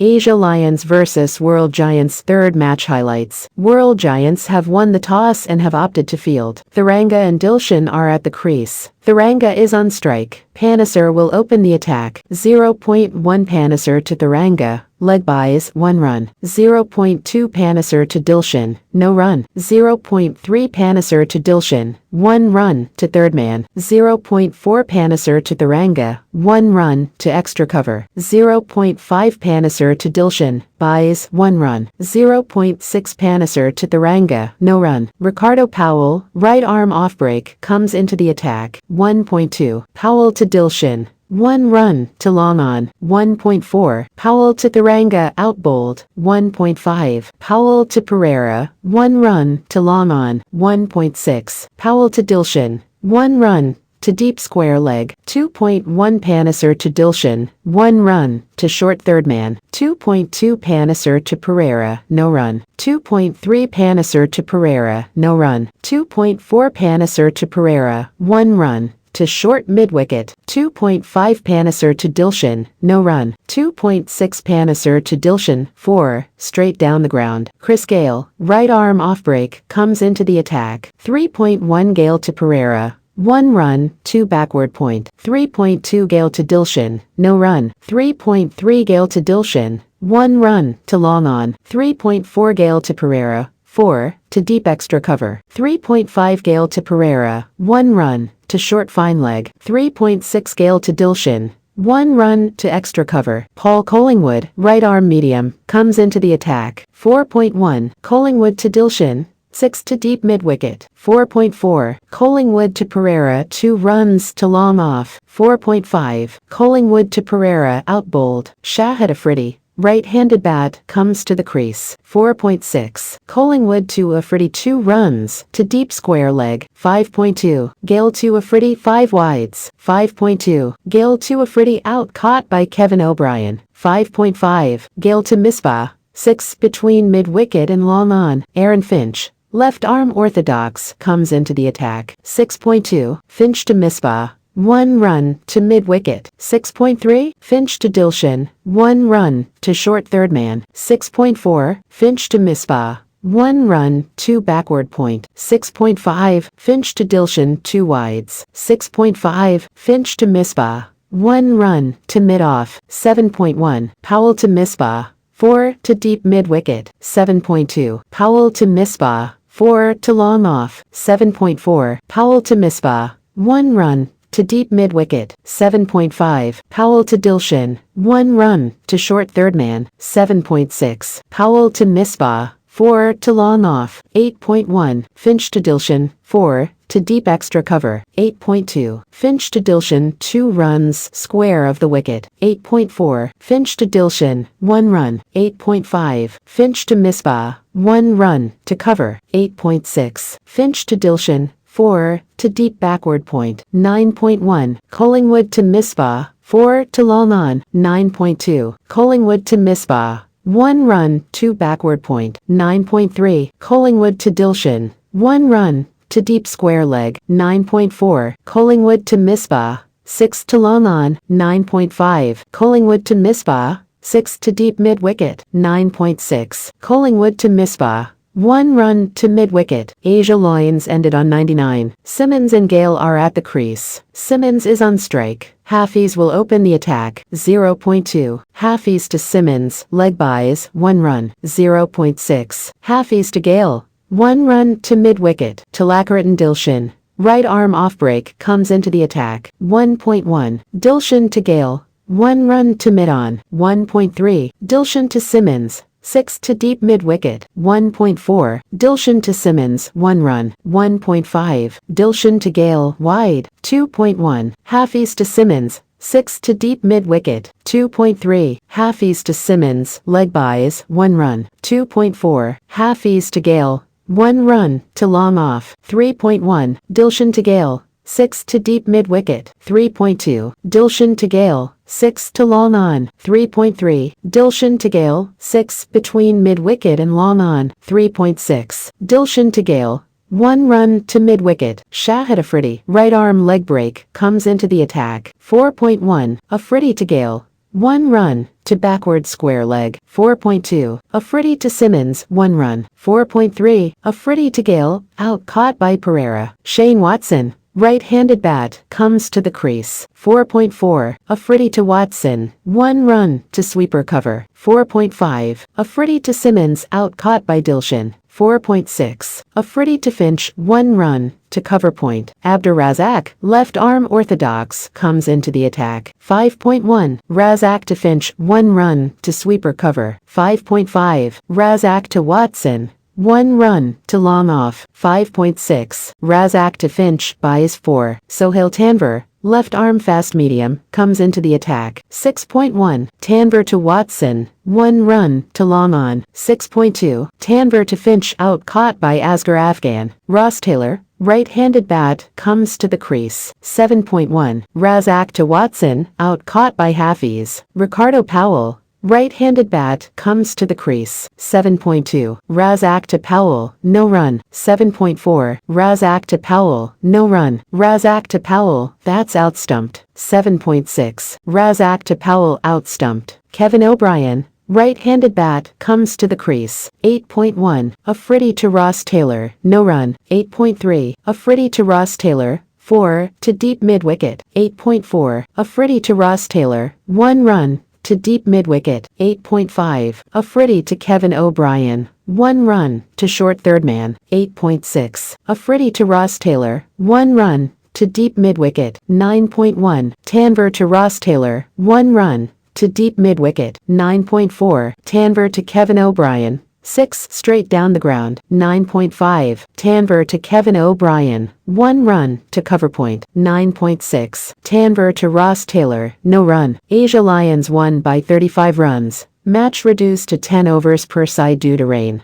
Asia Lions vs World Giants third match highlights. World Giants have won the toss and have opted to field. Tharanga and Dilshan are at the crease. Tharanga is on strike. Panesar will open the attack. 0.1 Panesar to Tharanga. Leg buys, 1 run. 0.2 Panesar to Dilshan, no run. 0.3 Panesar to Dilshan, 1 run to third man. 0.4 Panesar to Tharanga, 1 run to extra cover. 0.5 Panesar to Dilshan, buys, 1 run. 0.6 Panesar to Tharanga, no run. Ricardo Powell, right arm off break, comes into the attack. 1.2. Powell to Dilshan, 1 run to long on. 1.4. Powell to Tharanga out bowled. 1.5. Powell to Perera, 1 run to long on. 1.6. Powell to Dilshan, 1 run to deep square leg. 2.1 Panesar to Dilshan, 1 run to short third man. 2.2 Panesar to Perera, no run. 2.3 Panesar to Perera, no run. 2.4 Panesar to Perera, 1 run to short mid-wicket. 2.5 Panesar to Dilshan, no run. 2.6 Panesar to Dilshan, 4, straight down the ground. Chris Gale, right arm off break, comes into the attack. 3.1 Gale to Perera, 1 run, 2 backward point. 3.2 Gale to Dilshan, no run. 3.3 Gale to Dilshan, 1 run to long on. 3.4 Gale to Perera, 4, to deep extra cover. 3.5 Gale to Perera, 1 run to short fine leg. 3.6 Gale to Dilshan, 1 run to extra cover. Paul Collingwood, right arm medium, comes into the attack. 4.1 Collingwood to Dilshan, 6 to deep mid-wicket. 4.4 Collingwood to Perera, 2 runs to long off. 4.5 Collingwood to Perera out bowled. Shahid Afridi, right-handed bat, comes to the crease. 4.6 Collingwood to Afridi, 2 runs to deep square leg. 5.2 Gale to Afridi, 5 wides. 5.2 Gale to Afridi out caught by Kevin O'Brien. 5.5 Gale to Misbah, 6 between mid-wicket and long on. Aaron Finch, left arm orthodox, comes into the attack. 6.2 Finch to Misbah, 1 run to mid-wicket. 6.3 Finch to Dilshan, 1 run to short third man. 6.4 Finch to Misbah, 1 run, 2 backward point. 6.5 Finch to Dilshan, 2 wides. 6.5 Finch to Misbah, 1 run to mid-off. 7.1 Powell to Misbah, 4 to deep mid-wicket. 7.2 Powell to Misbah, 4 to long off. 7.4 Powell to Misbah, 1 run to deep mid-wicket. 7.5 Powell to Dilshan, 1 run to short third man. 7.6 Powell to Misbah, 4 to long off. 8.1 Finch to Dilshan, 4 to deep extra cover. 8.2 Finch to Dilshan, 2 runs square of the wicket. 8.4 Finch to Dilshan, 1 run. 8.5 Finch to Misbah, 1 run to cover. 8.6 Finch to Dilshan, 4 to deep backward point. 9.1 Collingwood to Misbah, 4 to long on. 9.2 Collingwood to Misbah, 1 run, 2 backward point. 9.3 Collingwood to Dilshan, 1 run to deep square leg. 9.4 Collingwood to Misbah, 6 to long on. 9.5 Collingwood to Misbah, 6 to deep mid-wicket. 9.6 Collingwood to Misbah, 1 run to mid-wicket. Asia Lions ended on 99. Simmons and Gale are at the crease. Simmons is on strike. Hafeez will open the attack. 0.2 Hafeez to Simmons, leg buys, 1 run. 0.6 Hafeez to Gale, 1 run to mid-wicket. Tillakaratne Dilshan, right arm off break, comes into the attack. 1.1 Dilshan to Gale, 1 run to mid-on. 1.3 Dilshan to Simmons, 6 to deep mid-wicket. 1.4 Dilshan to Simmons, 1 run. 1.5 Dilshan to Gale, wide. 2.1 Hafeez to Simmons, 6 to deep mid-wicket. 2.3 Hafeez to Simmons, leg buys, 1 run. 2.4 Hafeez to Gale, 1 run to long off. 3.1 Dilshan to Gale, 6 to deep mid-wicket. 3.2 Dilshan to Gale, 6 to long on. 3.3 Dilshan to Gale, 6 between mid-wicket and long on. 3.6 Dilshan to Gale, 1 run to mid-wicket. Shahid Afridi, right arm leg break, comes into the attack. 4.1 Afridi to Gale, 1 run, to backward square leg. 4.2. Afridi to Simmons, 1 run. 4.3. Afridi to Gale, out caught by Perera. Shane Watson, right-handed bat, comes to the crease. 4.4. Afridi to Watson, 1 run, to sweeper cover. 4.5. Afridi to Simmons, out caught by Dilshan. 4.6. Afridi to Finch, 1 run, to cover point. Abdur Razzak, left arm orthodox, comes into the attack. 5.1. Razzak to Finch, 1 run, to sweeper cover. 5.5. Razzak to Watson, 1 run, to long off. 5.6. Razzak to Finch, buys 4. Sohail Tanvir, left arm fast medium, comes into the attack. 6.1. Tanvir to Watson, 1 run, to long on. 6.2. Tanvir to Finch, out caught by Asghar Afghan. Ross Taylor, right-handed bat, comes to the crease. 7.1. Razzak to Watson, out caught by Hafeez. Ricardo Powell, right-handed bat, comes to the crease. 7.2. Razzak to Powell, no run. 7.4. Razzak to Powell, no run. Razzak to Powell, bats outstumped. 7.6. Razzak to Powell outstumped. Kevin O'Brien, right-handed bat, comes to the crease. 8.1. Afridi to Ross Taylor, no run. 8.3. Afridi to Ross Taylor, 4, to deep mid-wicket. 8.4. Afridi to Ross Taylor, 1 run, to deep mid-wicket. 8.5. Afridi to Kevin O'Brien, 1 run, to short third man. 8.6. Afridi to Ross Taylor, 1 run, to deep mid-wicket. 9.1. Tanvir to Ross Taylor, 1 run, to deep mid-wicket. 9.4. Tanvir to Kevin O'Brien, 6, straight down the ground. 9.5. Tanvir to Kevin O'Brien, 1 run, to cover point. 9.6. Tanvir to Ross Taylor, no run. Asia Lions won by 35 runs. Match reduced to 10 overs per side due to rain.